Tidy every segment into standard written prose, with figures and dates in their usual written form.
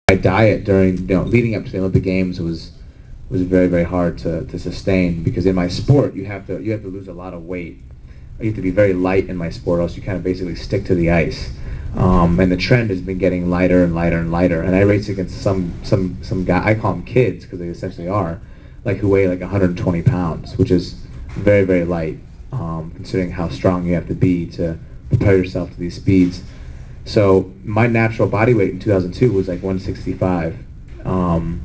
my diet during, leading up to the Olympic Games was very, very hard to sustain, because in my sport you have to lose a lot of weight. You have to be very light in my sport, else you kind of basically stick to the ice. And the trend has been getting lighter and lighter and lighter. And I race against some guy, I call them kids because they essentially are, like, who weigh like 120 pounds, which is very, very light, considering how strong you have to be to prepare yourself to these speeds. So my natural body weight in 2002 was like 165. And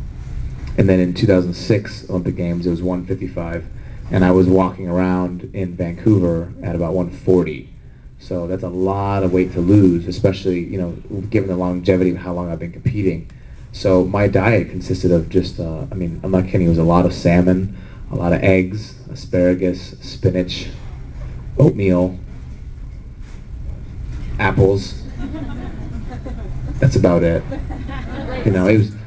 then in 2006 Olympic Games, it was 155. And I was walking around in Vancouver at about 140. So that's a lot of weight to lose, especially, given the longevity of how long I've been competing. So my diet consisted of just, I'm not kidding, it was a lot of salmon, a lot of eggs, asparagus, spinach, oatmeal, apples. That's about it.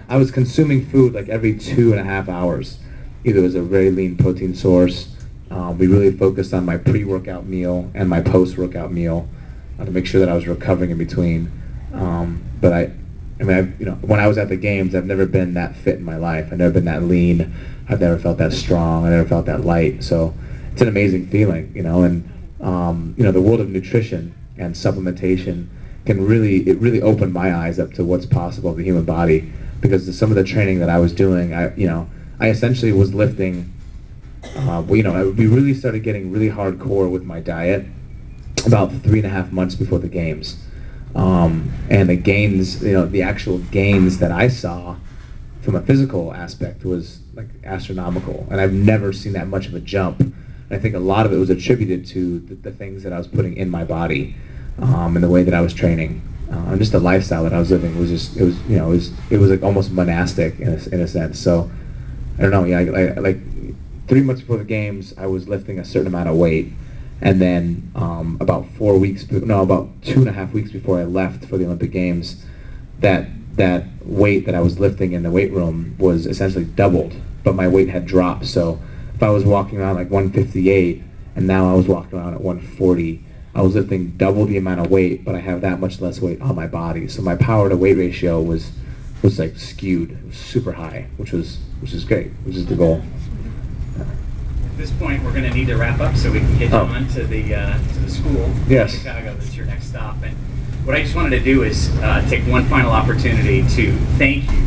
I was consuming food like every 2.5 hours. Either it was a very lean protein source. We really focused on my pre-workout meal and my post-workout meal to make sure that I was recovering in between. But when I was at the games, I've never been that fit in my life. I've never been that lean. I've never felt that strong. I never felt that light. So it's an amazing feeling, And the world of nutrition and supplementation really opened my eyes up to what's possible in the human body, because some of the training that I was doing, I essentially was lifting. We really started getting really hardcore with my diet about 3.5 months before the games, and the gains, the actual gains that I saw from a physical aspect was like astronomical, and I've never seen that much of a jump. And I think a lot of it was attributed to the things that I was putting in my body, and the way that I was training, and just the lifestyle that I was living was just, it was like almost monastic in a sense. So I don't know, I like 3 months before the games, I was lifting a certain amount of weight, and then about 2.5 weeks before I left for the Olympic Games, that weight that I was lifting in the weight room was essentially doubled, but my weight had dropped. So if I was walking around like 158, and now I was walking around at 140, I was lifting double the amount of weight, but I have that much less weight on my body. So my power to weight ratio was like skewed. It was super high, which is great, which is the goal. At this point, we're going to need to wrap up so we can get you on to the school Yes. in Chicago. That's your next stop. And what I just wanted to do is take one final opportunity to thank you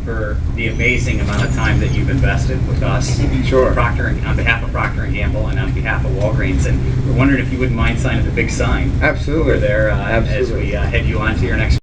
for the amazing amount of time that you've invested with us. Sure. On behalf of Procter & Gamble and on behalf of Walgreens. And we're wondering if you wouldn't mind signing the big sign Absolutely. over there Absolutely. as we head you on to your next